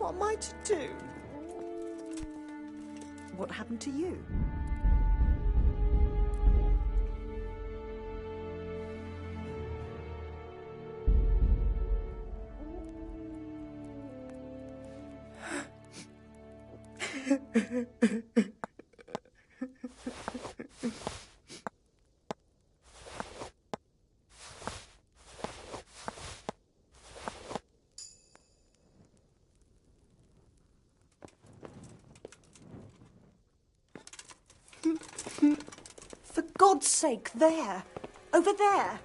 What am I to do? What happened to you? For God's sake, there! Over there!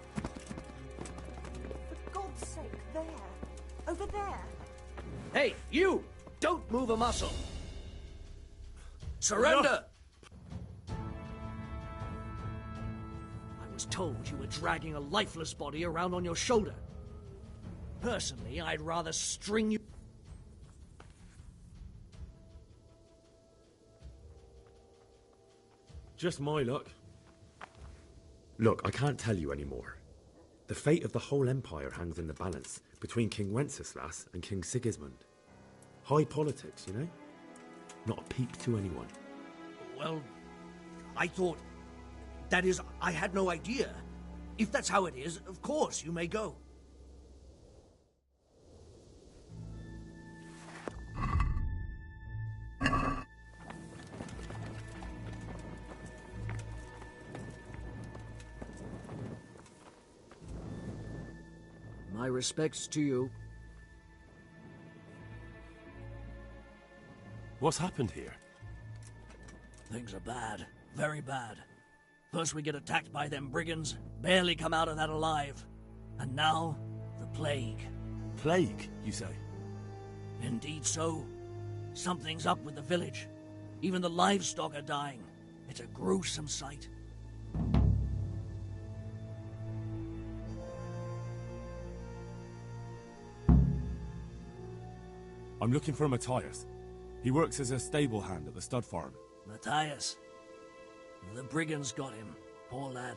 For God's sake, there! Over there! Hey, you! Don't move a muscle! Surrender! I was told you were dragging a lifeless body around on your shoulder. Personally, I'd rather string you... Just my luck. Look, I can't tell you anymore. The fate of the whole empire hangs in the balance between King Wenceslas and King Sigismund. High politics, you know? Not a peep to anyone. Well, I thought... That is, I had no idea. If that's how it is, of course, you may go. My respects to you. What's happened here? Things are bad. Very bad. First we get attacked by them brigands, barely come out of that alive. And now, the plague. Plague, you say? Indeed so. Something's up with the village. Even the livestock are dying. It's a gruesome sight. I'm looking for Matthias. He works as a stable hand at the stud farm. Matthias. The brigands got him. Poor lad.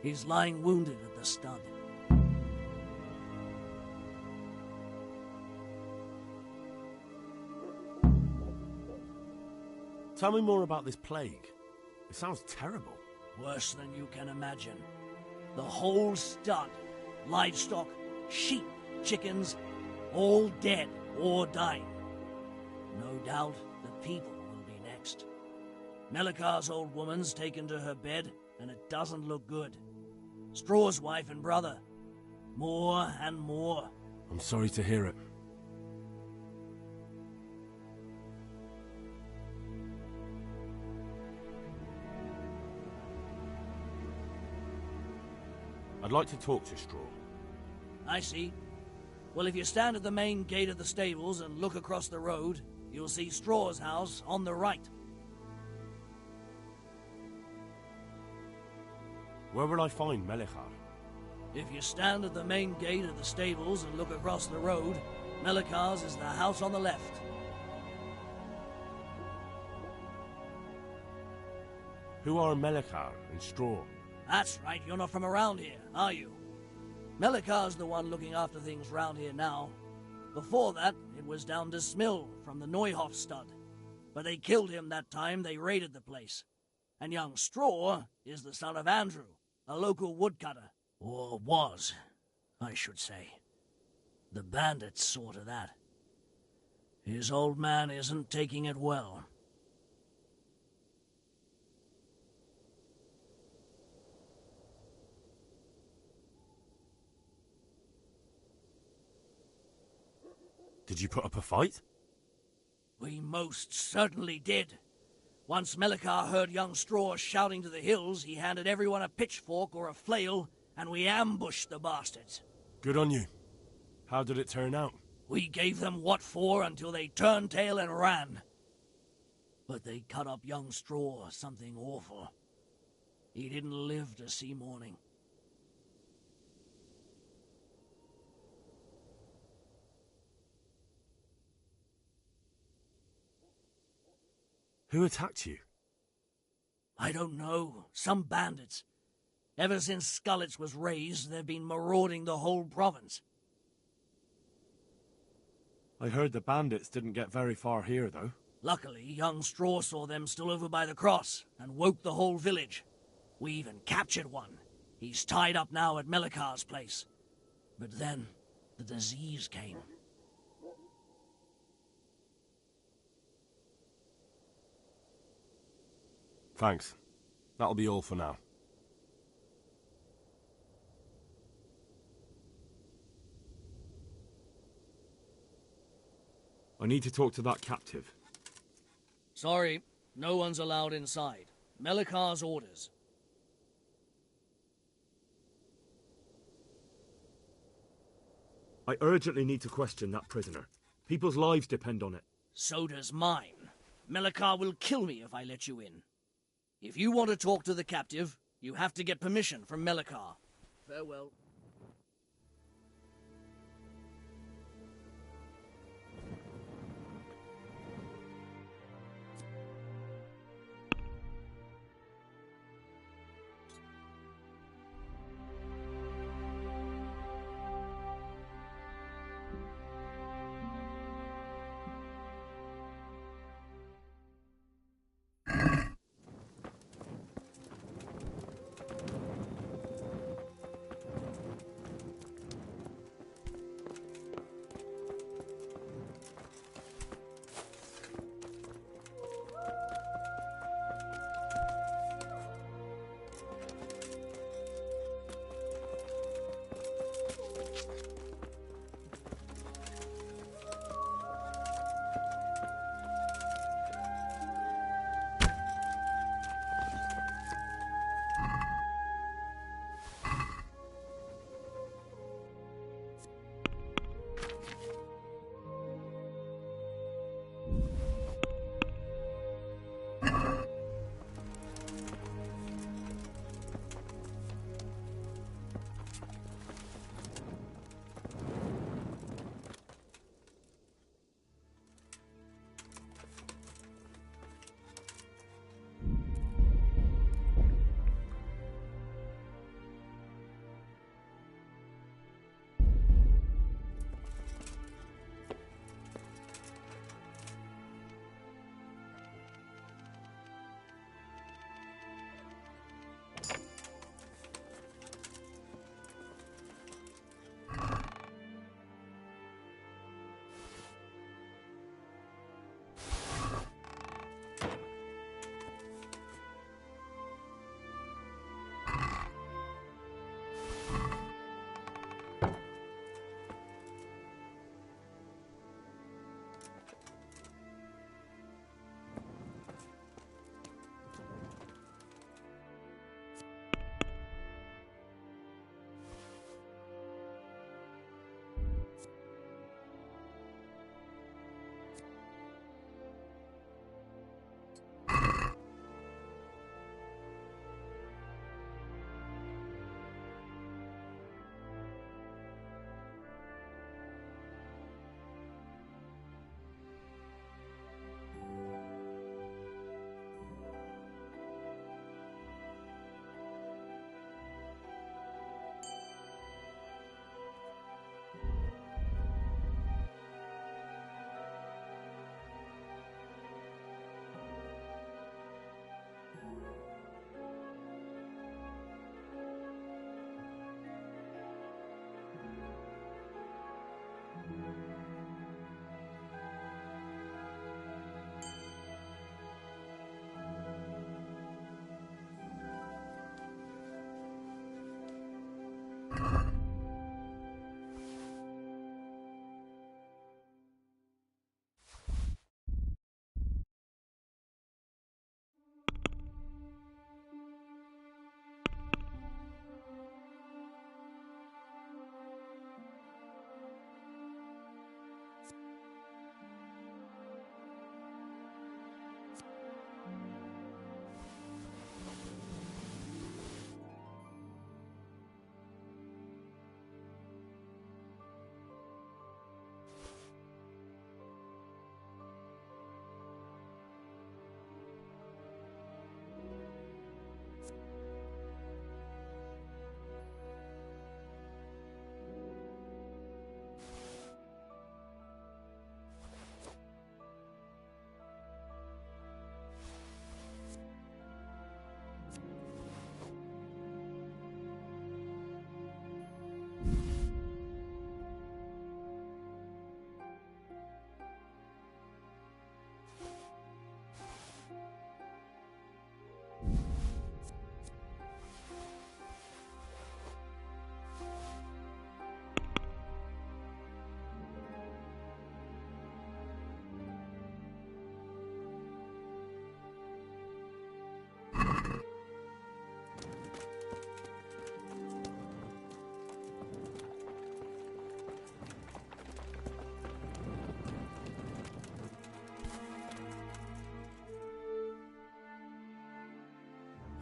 He's lying wounded at the stud. Tell me more about this plague. It sounds terrible. Worse than you can imagine. The whole stud, livestock, sheep, chickens, all dead or dying. No doubt the people will be next. Melikar's old woman's taken to her bed, and it doesn't look good. Straw's wife and brother. More and more. I'm sorry to hear it. I'd like to talk to Straw. I see. Well, if you stand at the main gate of the stables and look across the road, you'll see Straw's house on the right. Where will I find Melikar? If you stand at the main gate of the stables and look across the road, Melikar's is the house on the left. Who are Melikar and Straw? That's right, you're not from around here, are you? Melikar's the one looking after things round here now. Before that, it was down to Smill from the Neuhof stud. But they killed him that time they raided the place. And young Straw is the son of Andrew, a local woodcutter. Or was, I should say. The bandits saw to that. His old man isn't taking it well. Did you put up a fight? We most certainly did. Once Melikar heard young Straw shouting to the hills, he handed everyone a pitchfork or a flail, and we ambushed the bastards. Good on you. How did it turn out? We gave them what for until they turned tail and ran. But they cut up young Straw something awful. He didn't live to see morning. Who attacked you? I don't know. Some bandits. Ever since Skullets was raised, they've been marauding the whole province. I heard the bandits didn't get very far here, though. Luckily, young Straw saw them still over by the cross and woke the whole village. We even captured one. He's tied up now at Melikar's place. But then, the disease came. Thanks. That'll be all for now. I need to talk to that captive. Sorry, no one's allowed inside. Melikar's orders. I urgently need to question that prisoner. People's lives depend on it. So does mine. Melikar will kill me if I let you in. If you want to talk to the captive, you have to get permission from Melikar. Farewell.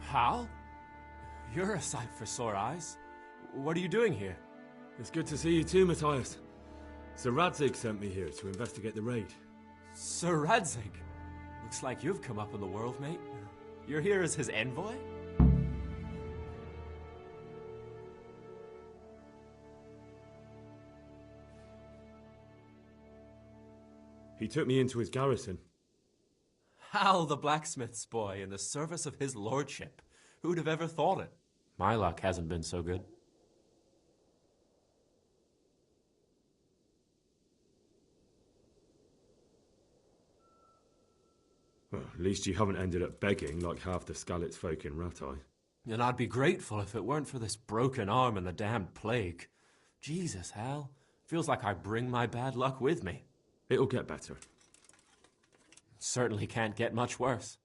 Hal? You're a sight for sore eyes. What are you doing here? It's good to see you too, Matthias. Sir Radzig sent me here to investigate the raid. Sir Radzig? Looks like you've come up in the world, mate. You're here as his envoy? He took me into his garrison. Hal, the blacksmith's boy, in the service of his lordship. Who'd have ever thought it? My luck hasn't been so good. Well, at least you haven't ended up begging like half the Skalitz folk in Rattay. And I'd be grateful if it weren't for this broken arm and the damned plague. Jesus, Hal. Feels like I bring my bad luck with me. It'll get better. Certainly can't get much worse.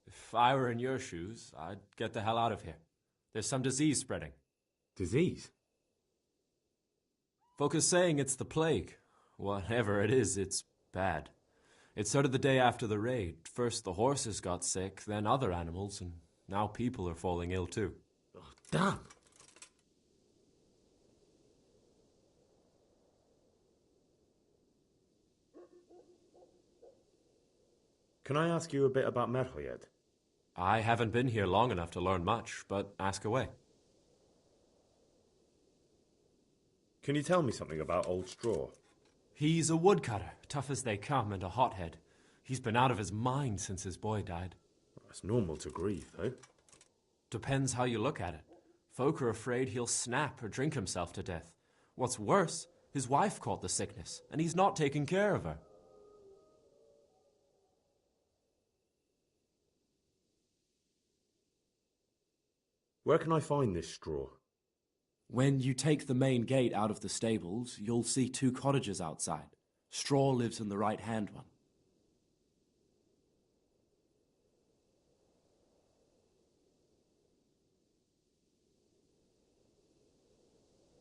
If I were in your shoes, I'd get the hell out of here. There's some disease spreading. Disease? Folk are saying it's the plague. Whatever it is, it's bad. It started the day after the raid. First the horses got sick, then other animals, and now people are falling ill too. Oh, damn! Can I ask you a bit about Merhoyed? I haven't been here long enough to learn much, but ask away. Can you tell me something about Old Straw? He's a woodcutter, tough as they come, and a hothead. He's been out of his mind since his boy died. It's normal to grieve, though. Depends how you look at it. Folk are afraid he'll snap or drink himself to death. What's worse, his wife caught the sickness, and he's not taking care of her. Where can I find this straw? When you take the main gate out of the stables, you'll see 2 cottages outside. Straw lives in the right-hand one.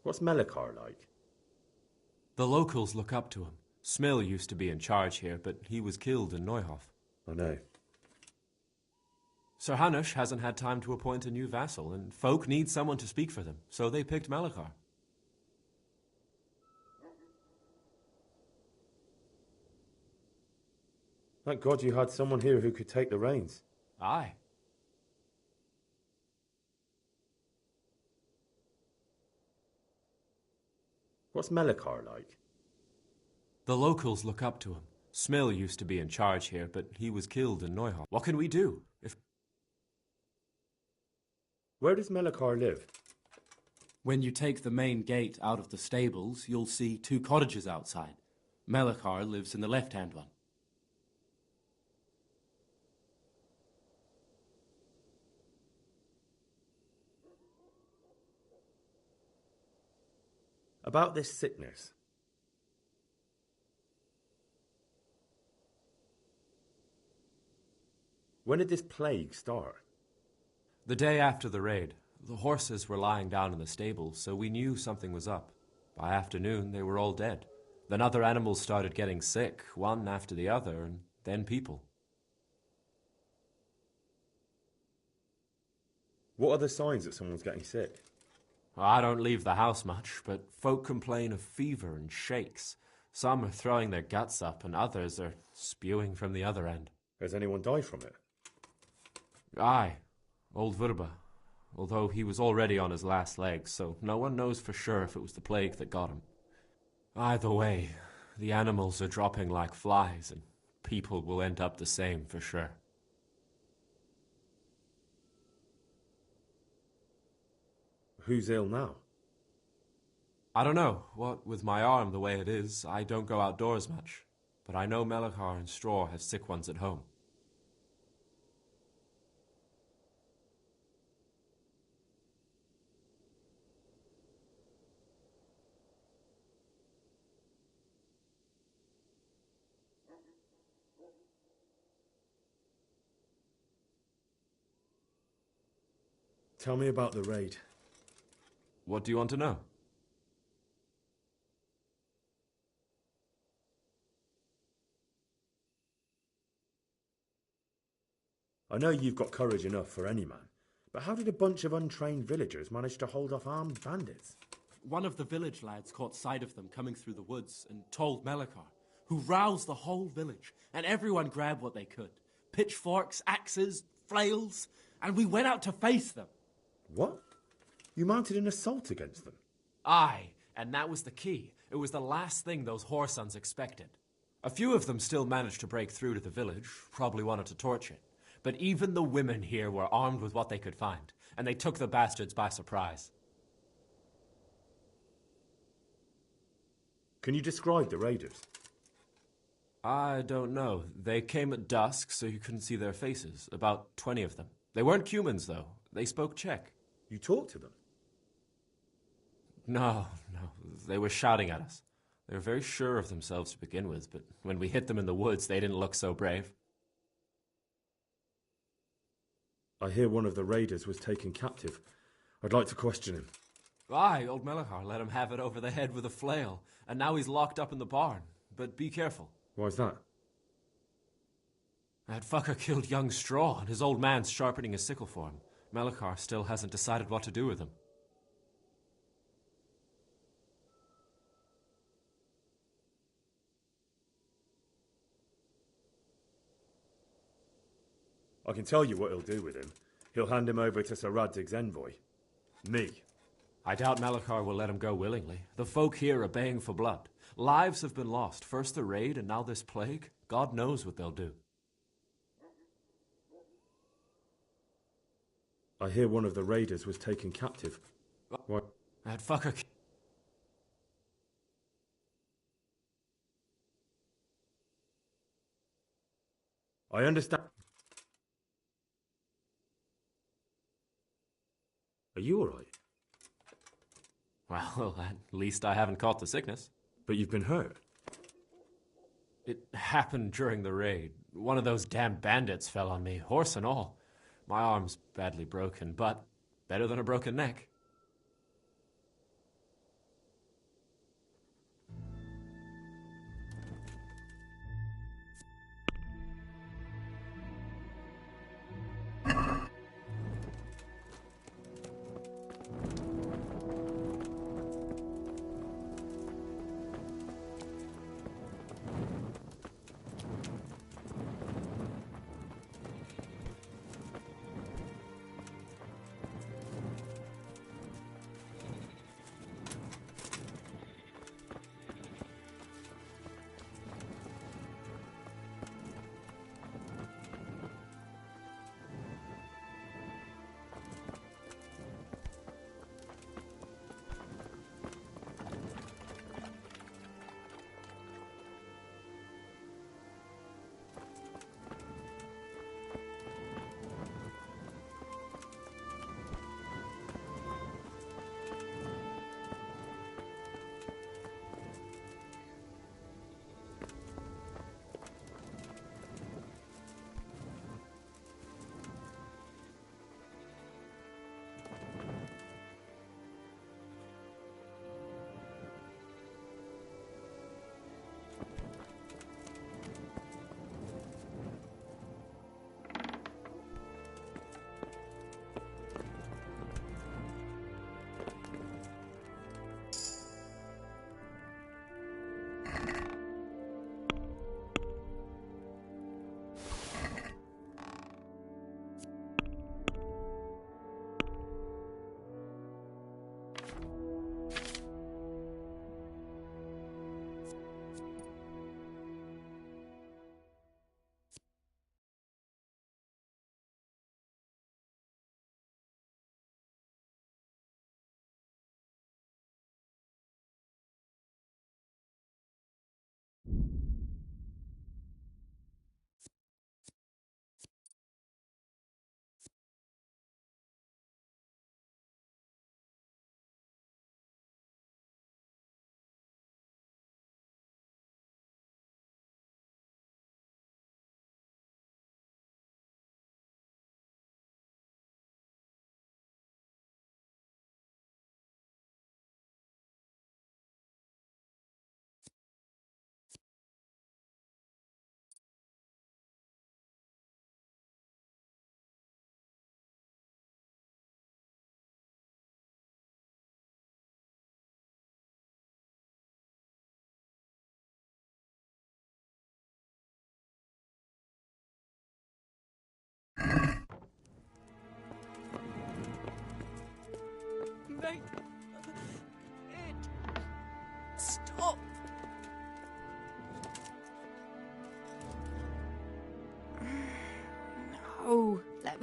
What's Melikar like? The locals look up to him. Smill used to be in charge here, but he was killed in Neuhof. I know. Sir Hanush hasn't had time to appoint a new vassal, and folk need someone to speak for them, so they picked Melikar. Thank God you had someone here who could take the reins. Aye. What's Melikar like? The locals look up to him. Smill used to be in charge here, but he was killed in Neuhof. What can we do? Where does Melikar live? When you take the main gate out of the stables, you'll see 2 cottages outside. Melikar lives in the left-hand one. About this sickness. When did this plague start? The day after the raid. The horses were lying down in the stables, so we knew something was up. By afternoon, they were all dead. Then other animals started getting sick, one after the other, and then people. What are the signs that someone's getting sick? I don't leave the house much, but folk complain of fever and shakes. Some are throwing their guts up, and others are spewing from the other end. Has anyone died from it? Aye, old Verba. Although he was already on his last legs, so no one knows for sure if it was the plague that got him. Either way, the animals are dropping like flies, and people will end up the same for sure. Who's ill now? I don't know. What with my arm the way it is, I don't go outdoors much. But I know Melikar and Straw have sick ones at home. Tell me about the raid. What do you want to know? I know you've got courage enough for any man, but how did a bunch of untrained villagers manage to hold off armed bandits? One of the village lads caught sight of them coming through the woods and told Melikar, who roused the whole village, and everyone grabbed what they could. Pitchforks, axes, flails, and we went out to face them. What? You mounted an assault against them? Aye, and that was the key. It was the last thing those whoresons expected. A few of them still managed to break through to the village, probably wanted to torch it. But even the women here were armed with what they could find, and they took the bastards by surprise. Can you describe the raiders? I don't know. They came at dusk, so you couldn't see their faces. About 20 of them. They weren't humans, though. They spoke Czech. You talked to them? No. They were shouting at us. They were very sure of themselves to begin with, but when we hit them in the woods, they didn't look so brave. I hear one of the raiders was taken captive. I'd like to question him. Aye, old Melikar let him have it over the head with a flail, and now he's locked up in the barn. But be careful. Why's that? That fucker killed young Straw, and his old man's sharpening a sickle for him. Melikar still hasn't decided what to do with him. I can tell you what he'll do with him. He'll hand him over to Sir Raddig's envoy. Me. I doubt Melikar will let him go willingly. The folk here are baying for blood. Lives have been lost. First the raid, and now this plague. God knows what they'll do. I hear one of the raiders was taken captive. What? That fucker... I understand. Are you alright? Well, at least I haven't caught the sickness. But you've been hurt. It happened during the raid. One of those damn bandits fell on me, horse and all. My arm's badly broken, but better than a broken neck.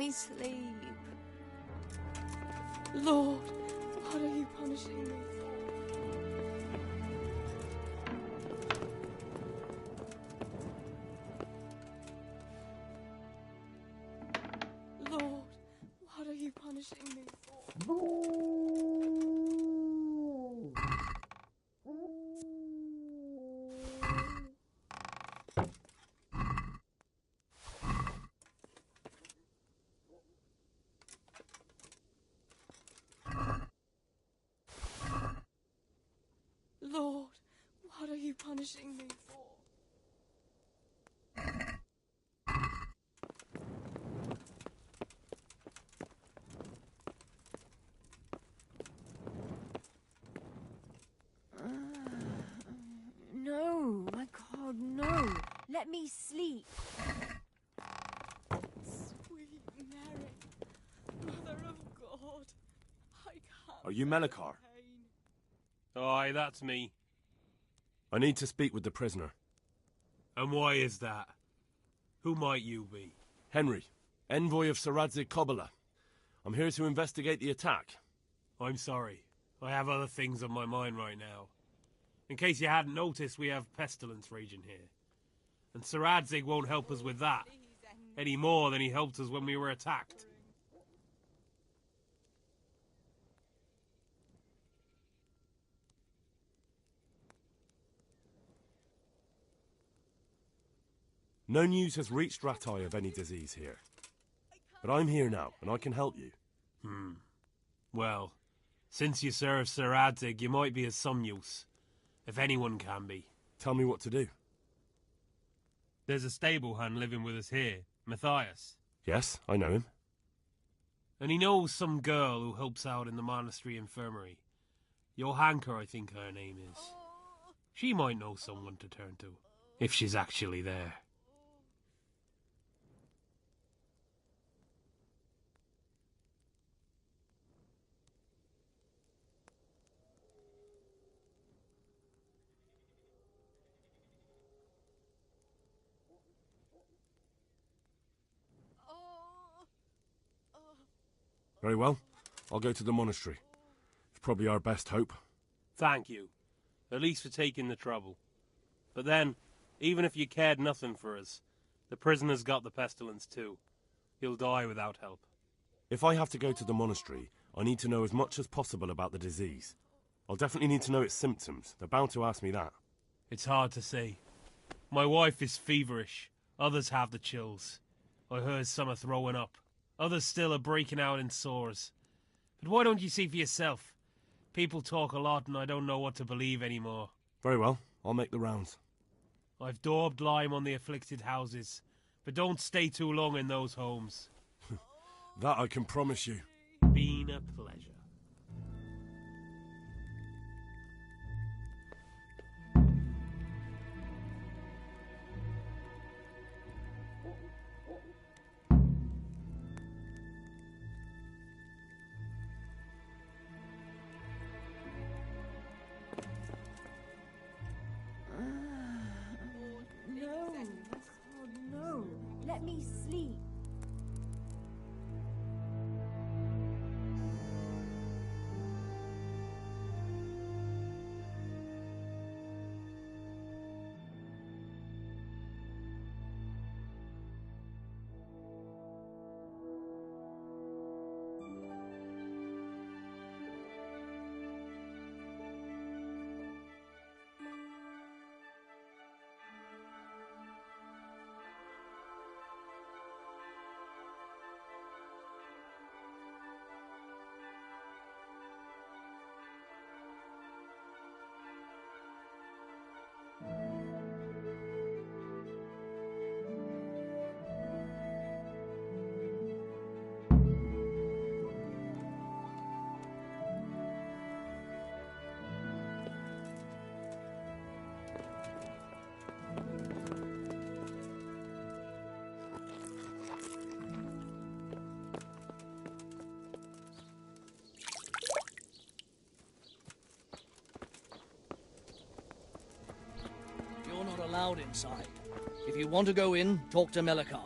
me sleep. Lord, what are you punishing me for? Lord, what are you punishing me for? Lord, what are you punishing me for? No, my God, no. Let me sleep. Sweet Mary, Mother of God, I can't. Are you Melikar? Aye, that's me. I need to speak with the prisoner. And why is that? Who might you be? Henry, envoy of Sir Radzig Kobyla. I'm here to investigate the attack. I'm sorry. I have other things on my mind right now. In case you hadn't noticed, we have pestilence raging here. And Sir Radzig won't help us with that, any more than he helped us when we were attacked. No news has reached Rattay of any disease here. But I'm here now, and I can help you. Well, since you serve Sir Radzig, you might be of some use. If anyone can be. Tell me what to do. There's a stable hand living with us here, Matthias. Yes, I know him. And he knows some girl who helps out in the monastery infirmary. Johanka, I think her name is. She might know someone to turn to, if she's actually there. Very well. I'll go to the monastery. It's probably our best hope. Thank you. At least for taking the trouble. But then, even if you cared nothing for us, the prisoner's got the pestilence too. He'll die without help. If I have to go to the monastery, I need to know as much as possible about the disease. I'll definitely need to know its symptoms. They're bound to ask me that. It's hard to say. My wife is feverish. Others have the chills. I heard some are throwing up. Others still are breaking out in sores. But why don't you see for yourself? People talk a lot and I don't know what to believe anymore. Very well. I'll make the rounds. I've daubed lime on the afflicted houses, but don't stay too long in those homes. That I can promise you. Been a pleasure. No, my God, no. Let me sleep. You're not allowed inside. If you want to go in, talk to Melikar.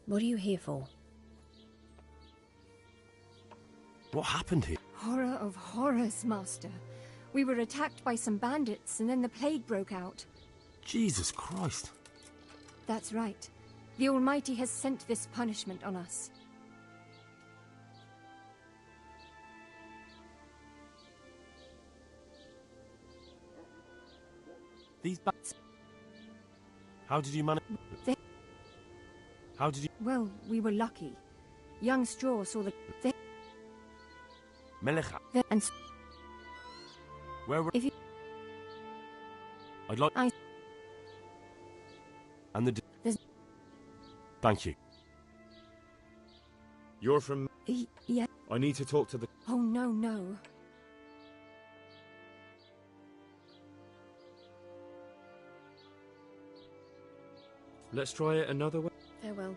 What are you here for? What happened here? Horror of horrors, Master. We were attacked by some bandits, and then the plague broke out. Jesus Christ. That's right. The Almighty has sent this punishment on us. These bats. How did you manage? How did you? Well, we were lucky. Young Straw saw the... Melecha. And... Where were... If you... I'd like... And the... There's... Thank you. You're from... Yeah. I need to talk to the... Oh, no, no. Let's try it another way. Farewell.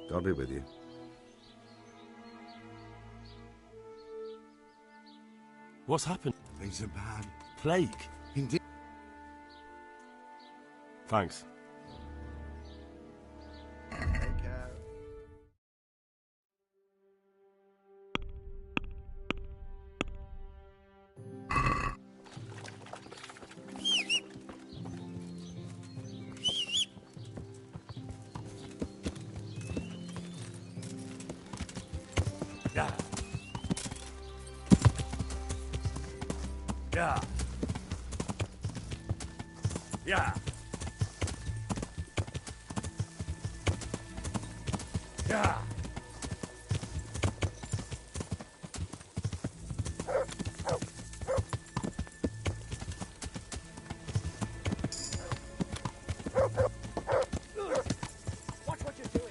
God be with you. What's happened? Things are bad. Plague. Indeed. Thanks. Take care. Yeah. Yeah. Yeah. Yeah. Watch what you're doing.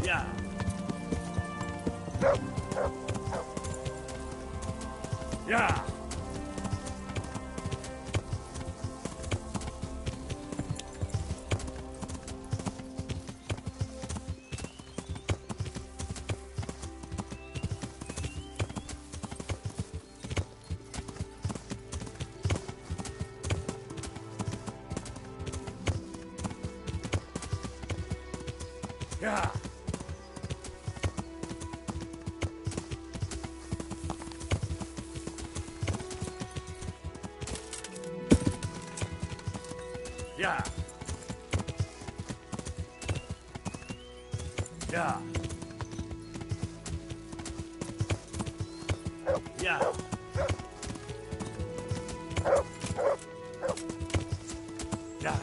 Yeah. Yeah. Yeah. Yeah. Yeah. Yeah. Yeah.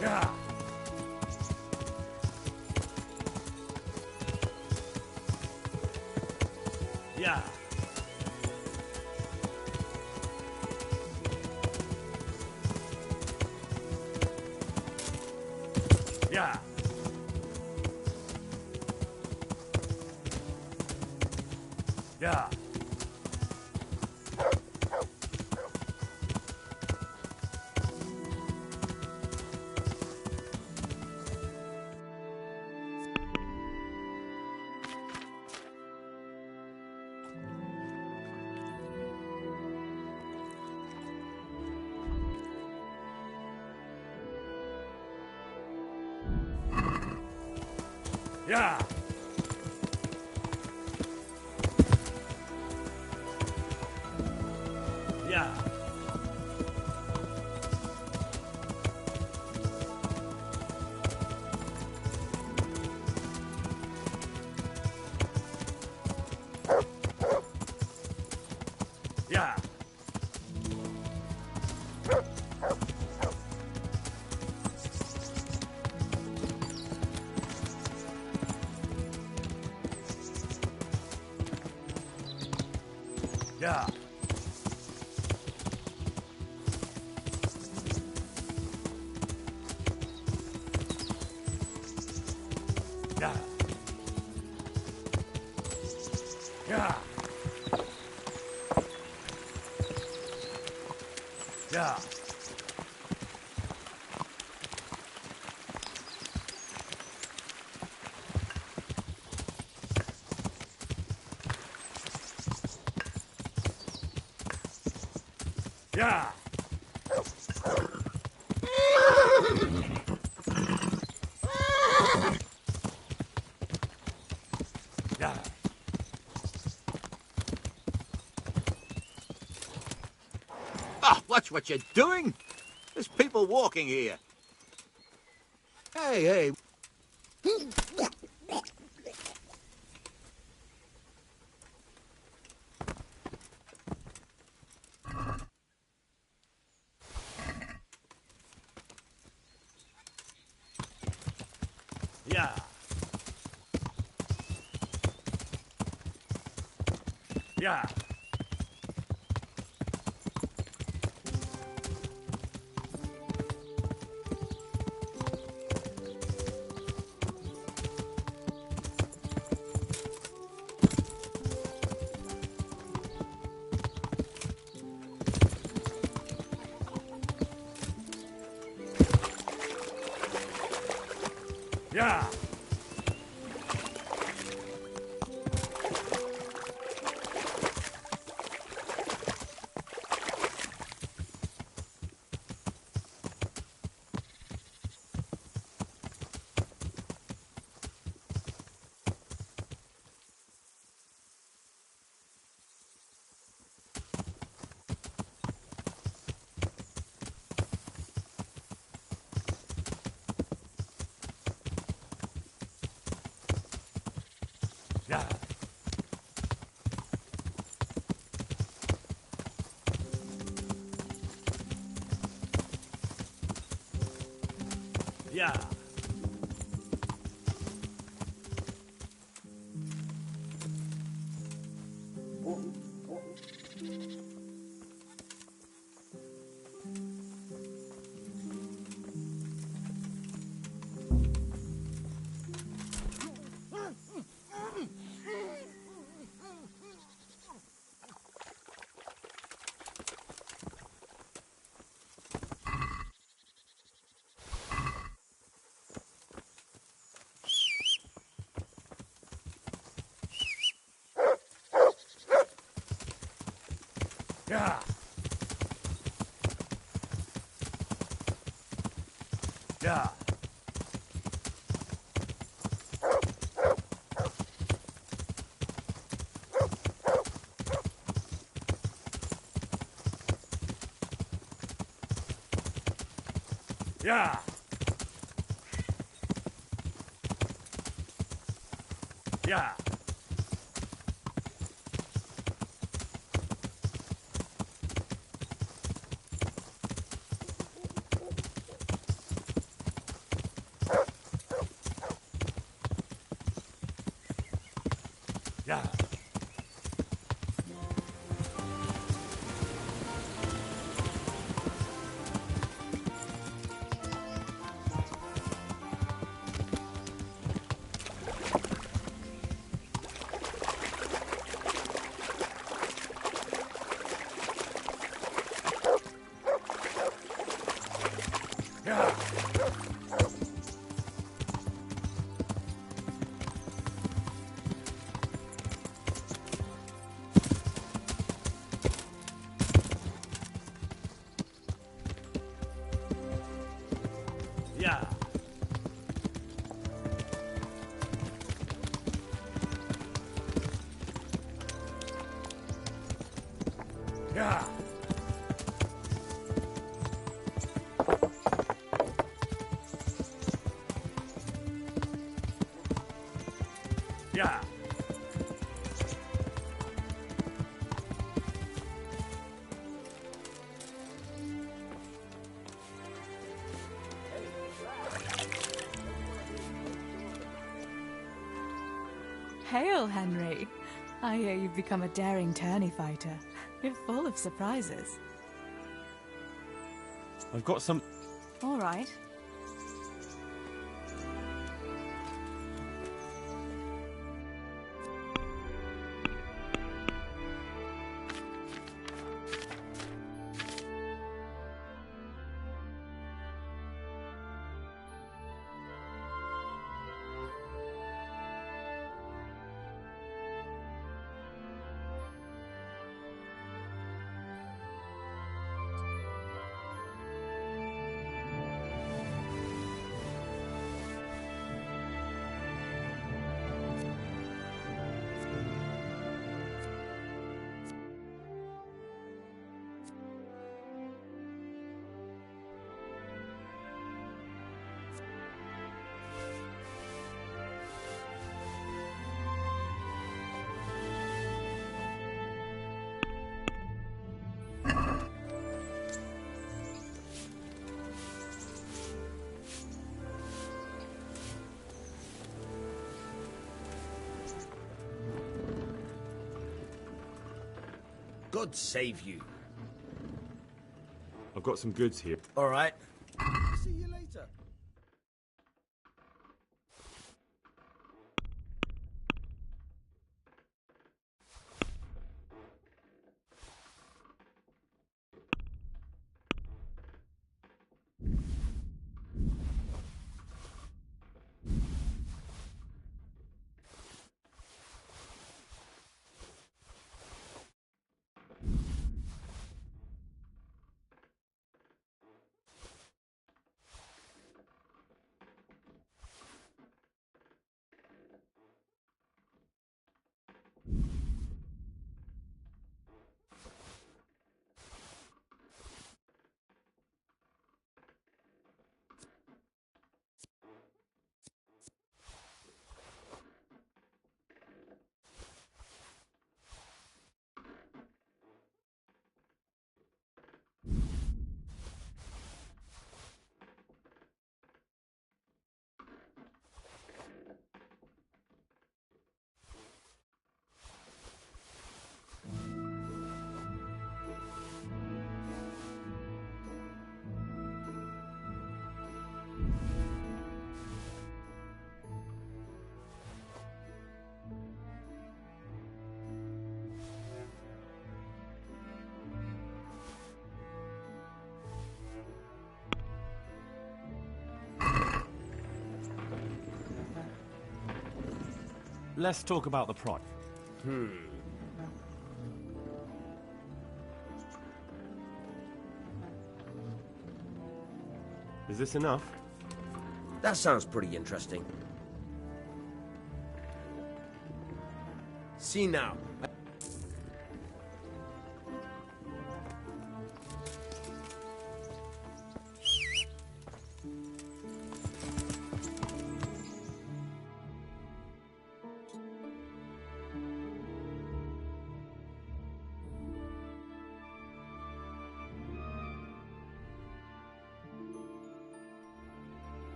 Yeah. Yeah. Yeah. Yeah. Yeah. Yeah. Yeah. Yeah. Yeah. Yeah. Yeah. Yeah. Yeah. Ah, watch what you're doing. There's people walking here. Hey, hey. Yeah. Yeah. Yeah. Yeah. Yeah. Yeah. Yeah. Yeah. Yeah. Yeah. Yeah. Yeah. Yeah. Yeah. Hail, Henry. I hear you've become a daring tourney fighter. You're full of surprises. I've got some... All right. God save you. I've got some goods here. All right. See you later. Let's talk about the price. Is this enough? That sounds pretty interesting. See now.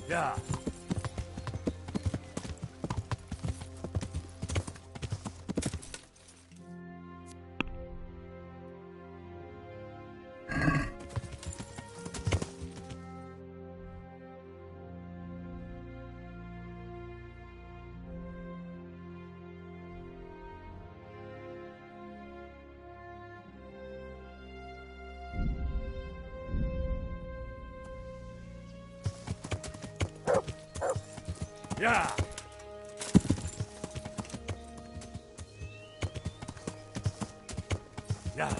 Yeah. Yeah. Yeah.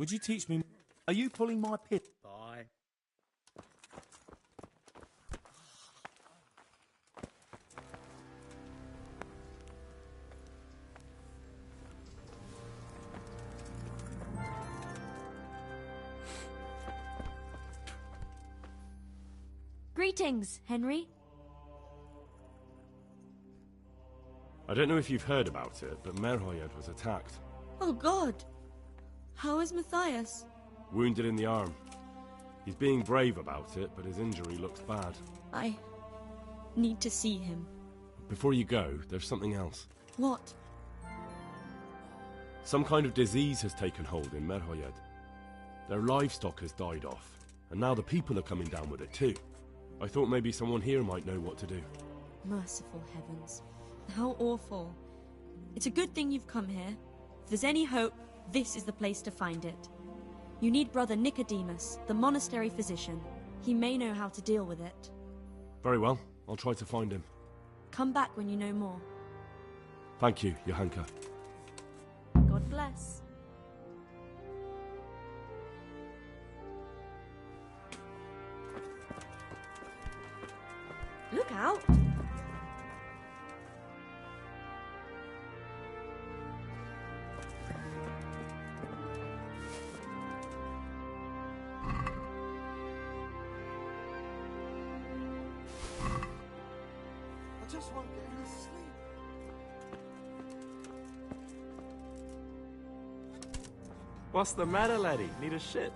Would you teach me? Are you pulling my pit? Bye. Greetings, Henry. I don't know if you've heard about it, but Merhoyed was attacked. Oh, God. How is Matthias? Wounded in the arm. He's being brave about it, but his injury looks bad. I need to see him. Before you go, there's something else. What? Some kind of disease has taken hold in Merhoyed. Their livestock has died off, and now the people are coming down with it too. I thought maybe someone here might know what to do. Merciful heavens. How awful. It's a good thing you've come here. If there's any hope, this is the place to find it. You need Brother Nicodemus, the monastery physician. He may know how to deal with it. Very well, I'll try to find him. Come back when you know more. Thank you, Johanka. God bless. Look out! I just won't get any sleep. What's the matter, laddie? Need a shit?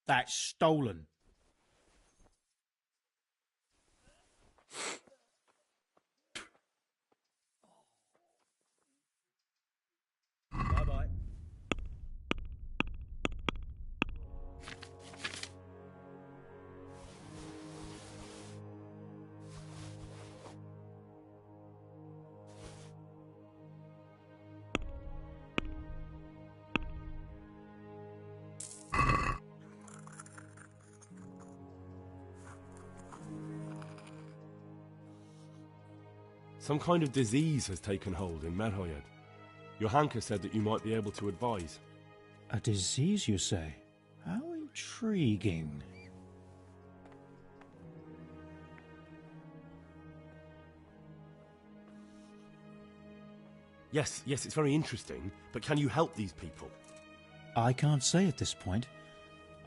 That's stolen. Bye-bye. Some kind of disease has taken hold in Merhoyed. Johanka said that you might be able to advise. A disease, you say? How intriguing. Yes, it's very interesting, but can you help these people? I can't say at this point.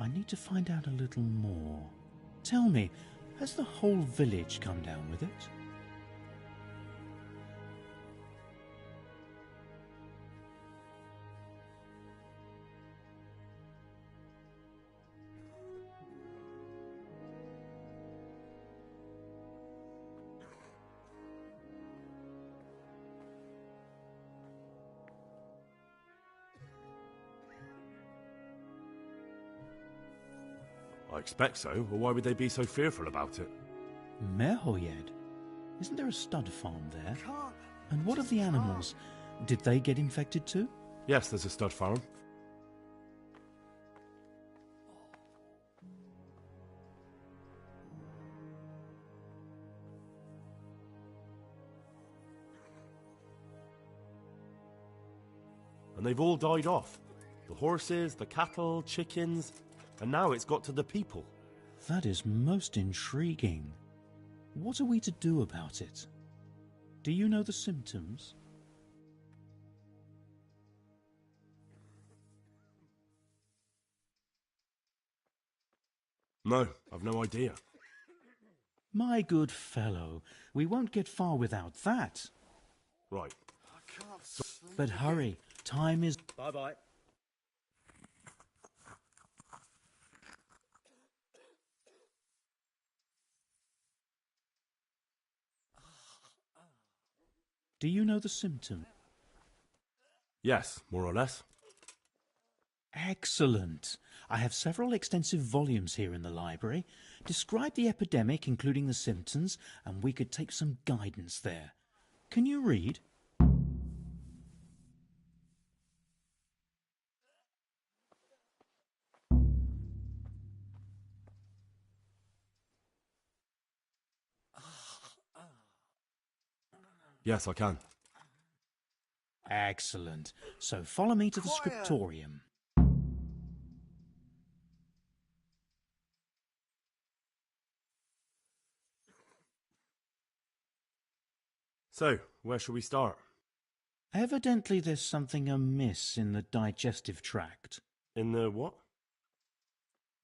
I need to find out a little more. Tell me, has the whole village come down with it? I expect so, or why would they be so fearful about it? Merhoyed? Isn't there a stud farm there? And what of the animals? Did they get infected too? Yes, there's a stud farm. And they've all died off. The horses, the cattle, chickens, and now it's got to the people. That is most intriguing. What are we to do about it? Do you know the symptoms? No, I've no idea. My good fellow, we won't get far without that. Right. I can't sleep. But hurry, time is... Bye-bye. Do you know the symptom? Yes, more or less. Excellent. I have several extensive volumes here in the library. Describe the epidemic, including the symptoms, and we could take some guidance there. Can you read? Yes, I can. Excellent. So follow me to the Quiet. scriptorium. So, where shall we start? Evidently there's something amiss in the digestive tract. In the what?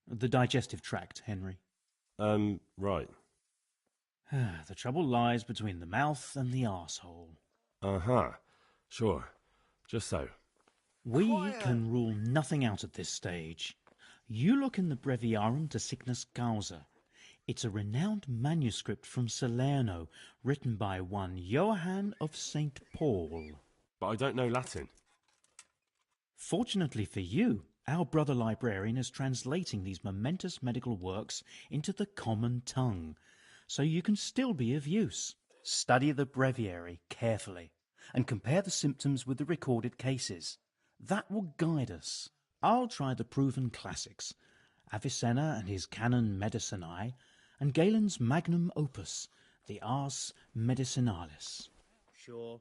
The digestive tract, Henry. Right. The trouble lies between the mouth and the arsehole. Uh-huh. Sure. Just so. We Quiet. can rule nothing out at this stage. You look in the Breviarium de Sickness Causa. It's a renowned manuscript from Salerno, written by one Johann of St. Paul. But I don't know Latin. Fortunately for you, our brother librarian is translating these momentous medical works into the common tongue, so you can still be of use. Study the breviary carefully and compare the symptoms with the recorded cases. That will guide us. I'll try the proven classics, Avicenna and his Canon Medicinae, and Galen's magnum opus, the Ars Medicinalis. Sure.